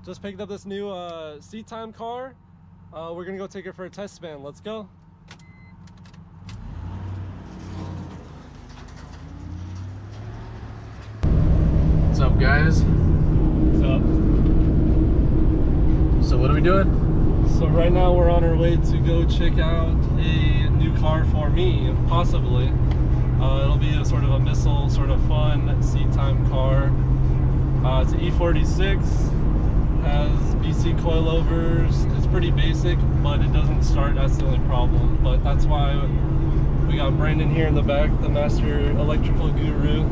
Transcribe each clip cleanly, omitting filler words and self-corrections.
Just picked up this new seat time car. We're gonna go take it for a test spin. Let's go. What's up, guys? What's up? So what are we doing? So right now we're on our way to go check out a new car for me, possibly. It'll be a sort of a missile, sort of fun seat time car. It's an E46, has BC coilovers. It's pretty basic, but it doesn't start. That's the only problem. But that's why we got Brandon here in the back, the master electrical guru.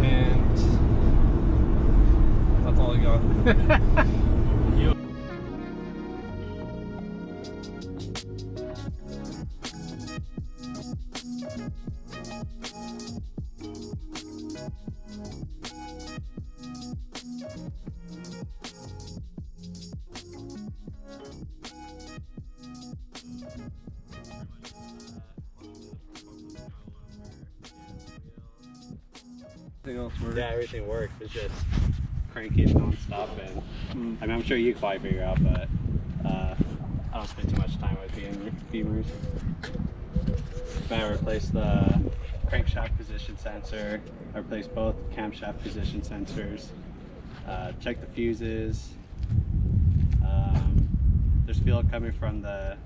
And that's all I got. Everything else works. Yeah, everything works. It's just cranking non-stop, and I mean, I'm sure you can probably figure out, but I don't spend too much time with beamers. I replaced the crankshaft position sensor. I replaced both camshaft position sensors. Checked the fuses. There's fuel coming from the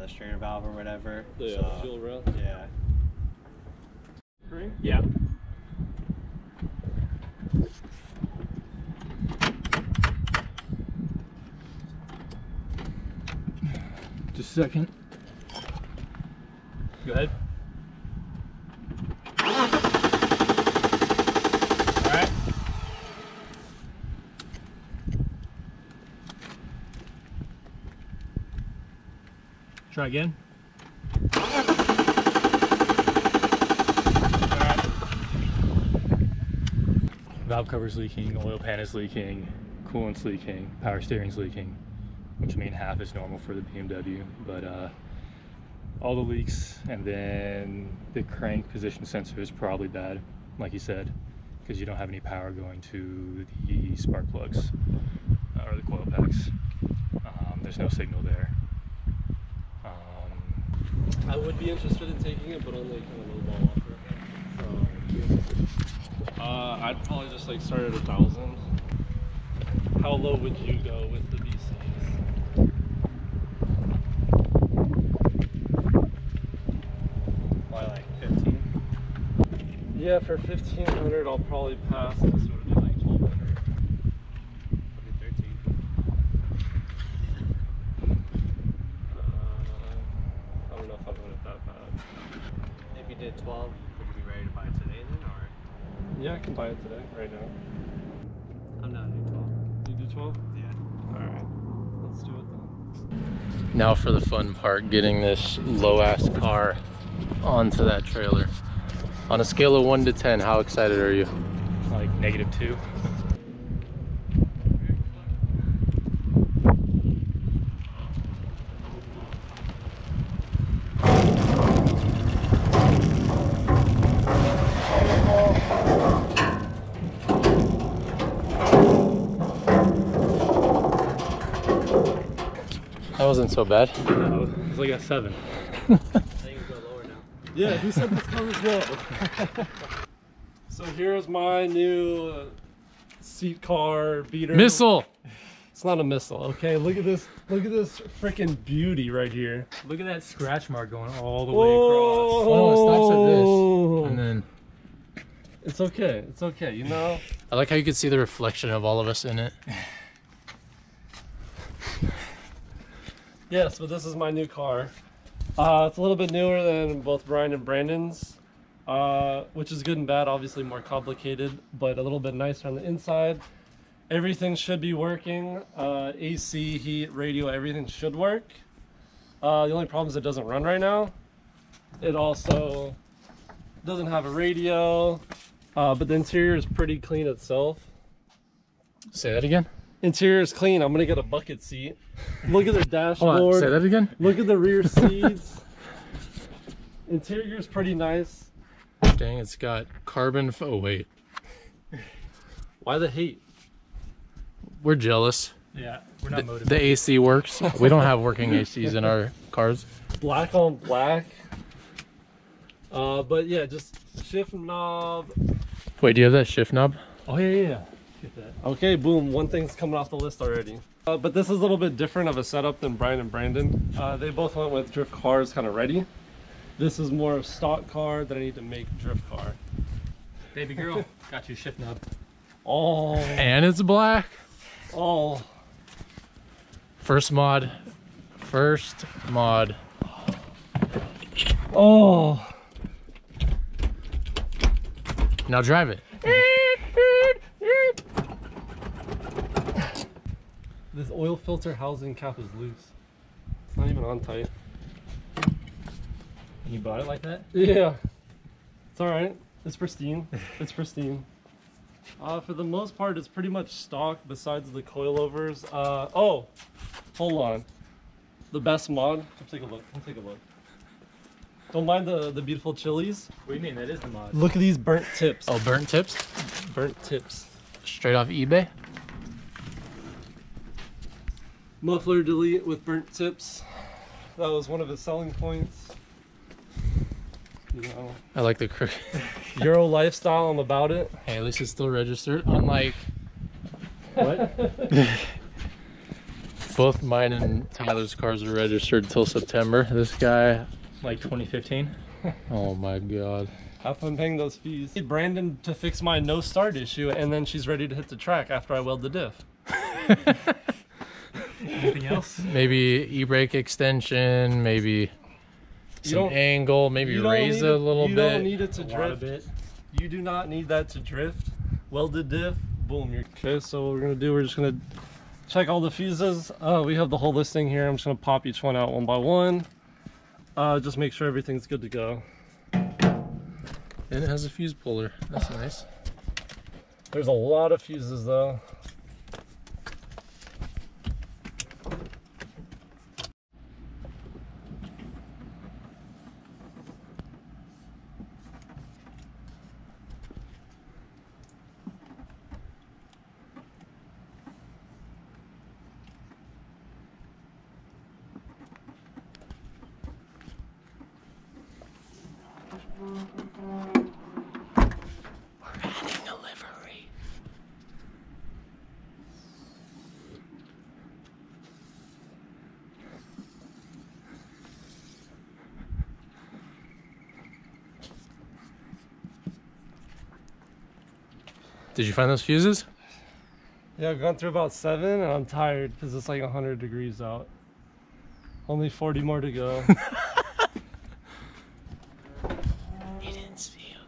strainer valve or whatever. The fuel rail? Yeah. Green? Yeah. Just a second. Go ahead. All right. Try again. All right. Valve cover's leaking, oil pan is leaking, coolant's leaking, power steering's leaking, which I mean half is normal for the BMW, but all the leaks, and then the crank position sensor is probably bad, like you said, because you don't have any power going to the spark plugs or the coil packs. There's no signal there. I would be interested in taking it, but only kind of low ball offer. I'd probably just like start at 1,000. How low would you go with the BCs? Probably like 15. Yeah, for 1,500, I'll probably pass and sort of do like 1,200. Maybe 13. I don't know if I want it that bad. If you did 12, would you be ready to buy it today then, or? Yeah, I can buy it today, right now. I'm not doing 12. You do 12? Yeah. Alright, let's do it then. Now for the fun part, getting this low-ass car onto that trailer. On a scale of 1 to 10, how excited are you? Like -2. That wasn't so bad. No, it was like a 7. I think we go lower now. Yeah, who said this car was low? So here's my new seat car beater. Missile! It's not a missile, okay? Look at this freaking beauty right here. Look at that scratch mark going all the way across. Oh, it stops at this. And then... It's okay, you know? I like how you can see the reflection of all of us in it. Yes, but this is my new car. It's a little bit newer than both Brian and Brandon's, which is good and bad, obviously more complicated, but a little bit nicer on the inside. Everything should be working. AC, heat, radio, everything should work. The only problem is it doesn't run right now. It also doesn't have a radio, but the interior is pretty clean itself. Say that again? Interior is clean. I'm gonna get a bucket seat. Look at the dashboard. Hold on, say that again? Look at the rear seats. Interior is pretty nice. Dang, it's got carbon. Oh wait. Why the hate? We're jealous. Yeah, we're not motivated. The AC works. We don't have working ACs in our cars. Black on black. But yeah, just shift knob. Wait, do you have that shift knob? Oh yeah. Get that. Okay, boom, one thing's coming off the list already. But this is a little bit different of a setup than Brian and Brandon. They both went with drift cars kind of ready. This is more of stock car that I need to make drift car. Baby girl, got you shift knob. Oh, And it's black. oh. First mod. First mod. Oh. Now drive it. This oil filter housing cap is loose. It's not even on tight. You bought it like that? Yeah. It's alright. It's pristine. It's pristine. For the most part, it's pretty much stock besides the coilovers. Oh, hold on. The best mod. Come take a look. Come take a look. Don't mind the beautiful chilies. What do you mean? That is the mod. Look at these burnt tips. Oh, burnt tips? Burnt tips. Straight off eBay? Muffler delete with burnt tips. That was one of his selling points. You know, I like the crook. Euro lifestyle. I'm about it. Hey, at least it's still registered. Unlike What? both mine and Tyler's cars are registered till September. This guy, Like 2015? oh my god. Have fun paying those fees. I need Brandon to fix my no start issue, and then she's ready to hit the track after I weld the diff. Anything else? Maybe e-brake extension, maybe some don't- angle, maybe You don't raise need it a little You bit. don't need it to A lot of drift. bit. You do not need that to drift. Welded diff, boom, you're okay. So what we're gonna do, we're just gonna check all the fuses. We have the whole listing here. I'm just gonna pop each one out one by one. Just make sure everything's good to go. And it has a fuse puller. That's nice. There's a lot of fuses though. Did you find those fuses? Yeah, I've gone through about 7 and I'm tired because it's like 100 degrees out. Only 40 more to go. You didn't see him.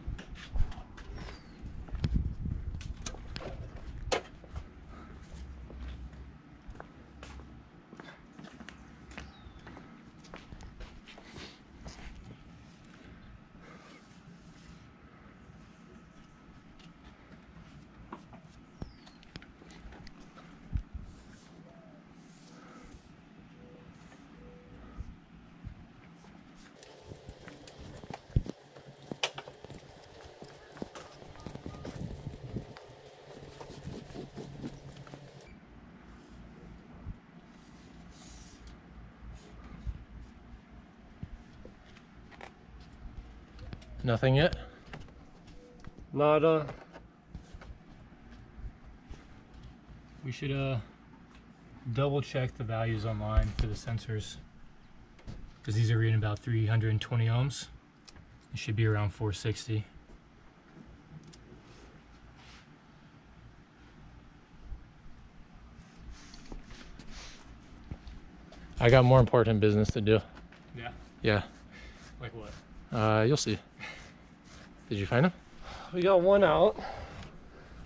Nothing yet? Nada. We should double check the values online for the sensors, because these are reading about 320 ohms. It should be around 460. I got more important business to do. Yeah. Yeah. Like what? You'll see. Did you find him? We got one out.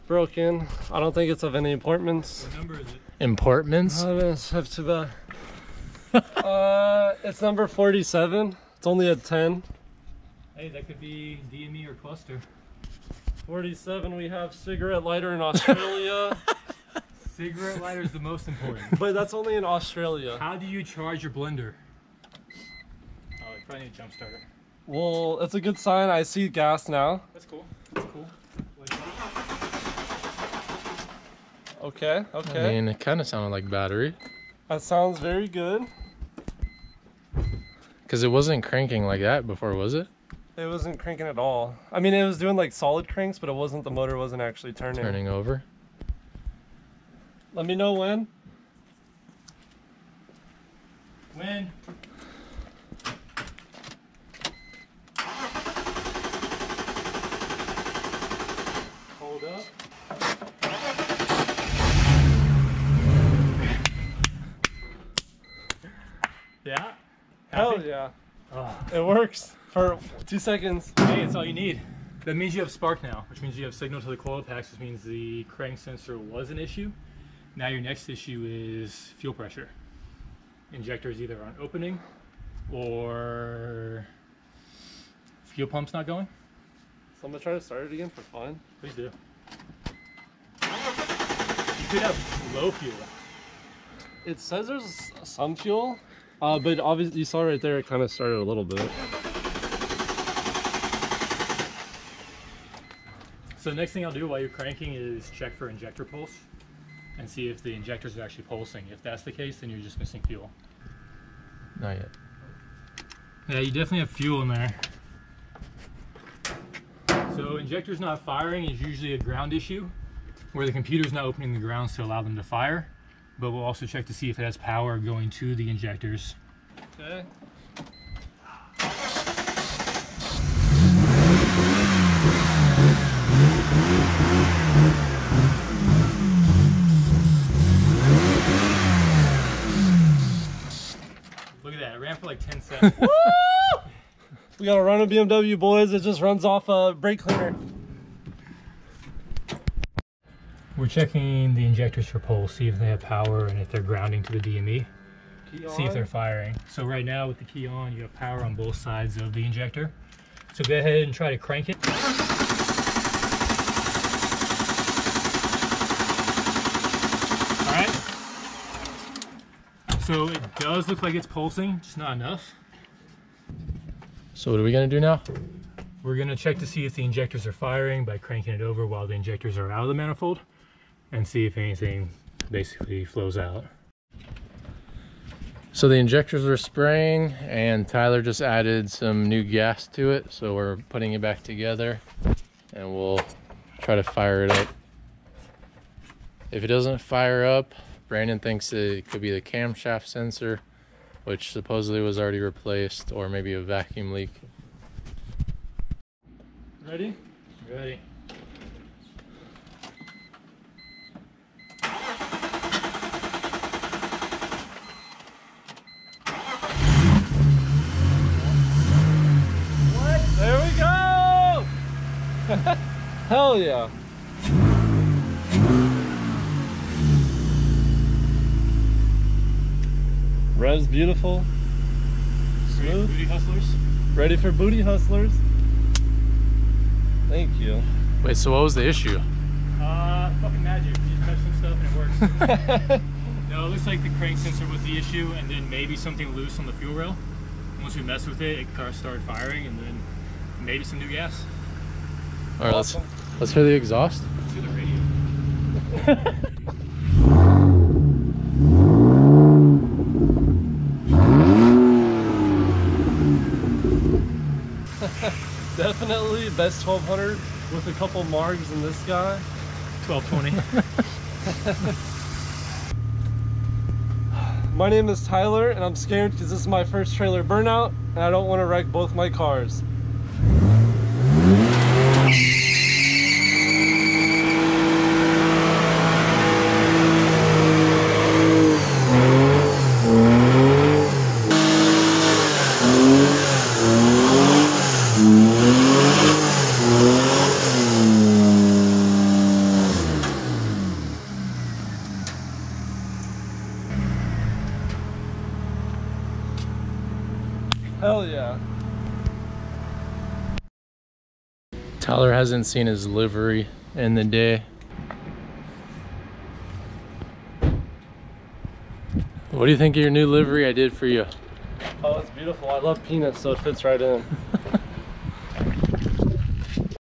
Broken. I don't think it's of any importance. What number is it? Importance? It's number 47. It's only a 10. Hey, that could be DME or cluster. 47, we have cigarette lighter in Australia. Cigarette lighter is the most important. But that's only in Australia. How do you charge your blender? Oh, you probably need a jump starter. Well, it's a good sign. I see gas now. That's cool. That's cool. Okay, okay. I mean, it kind of sounded like battery. That sounds very good. Because it wasn't cranking like that before, was it? It wasn't cranking at all. I mean, it was doing like solid cranks, but it wasn't, the motor wasn't actually turning. Turning over. Let me know when. When? Hold up. Yeah? Hell Happy? yeah. Oh. It works for 2 seconds. Hey, that's all you need. That means you have spark now, which means you have signal to the coil packs, which means the crank sensor was an issue. Now your next issue is fuel pressure. Injectors either aren't opening or fuel pump's not going. So I'm gonna try to start it again for fun. Please do. You could have low fuel. It says there's some fuel, but obviously you saw right there it kind of started a little bit. So the next thing I'll do while you're cranking is check for injector pulse and see if the injectors are actually pulsing. If that's the case, then you're just missing fuel. Not yet. Yeah, you definitely have fuel in there. So injectors not firing is usually a ground issue, where the computer's not opening the grounds to allow them to fire. But we'll also check to see if it has power going to the injectors. Okay. Look at that, it ran for like 10 seconds. Woo! We got a run of BMW, boys. It just runs off a brake cleaner. We're checking the injectors for pulse, see if they have power and if they're grounding to the DME. See if they're firing. So right now with the key on, you have power on both sides of the injector. So go ahead and try to crank it. All right. So it does look like it's pulsing, just not enough. So what are we gonna do now? We're gonna check to see if the injectors are firing by cranking it over while the injectors are out of the manifold and see if anything basically flows out. So the injectors are spraying and Tyler just added some new gas to it. So we're putting it back together and we'll try to fire it up. If it doesn't fire up, Brandon thinks it could be the camshaft sensor, which supposedly was already replaced, or maybe a vacuum leak. Ready? Ready. There we go! Hell yeah. Rev's beautiful. Smooth. Booty hustlers. Ready for booty hustlers. Thank you. Wait, so what was the issue? Fucking magic. You just touch some stuff and it works. No, it looks like the crank sensor was the issue and then maybe something loose on the fuel rail. Once we messed with it, it started firing and then maybe some new gas. All right, let's hear the exhaust. To the radio. Definitely best 1200 with a couple margs in this guy. 1220. My name is Tyler and I'm scared because this is my first trailer burnout and I don't want to wreck both my cars. Hell yeah. Tyler hasn't seen his livery in the day. What do you think of your new livery I did for you? Oh, it's beautiful. I love peanuts, so it fits right in.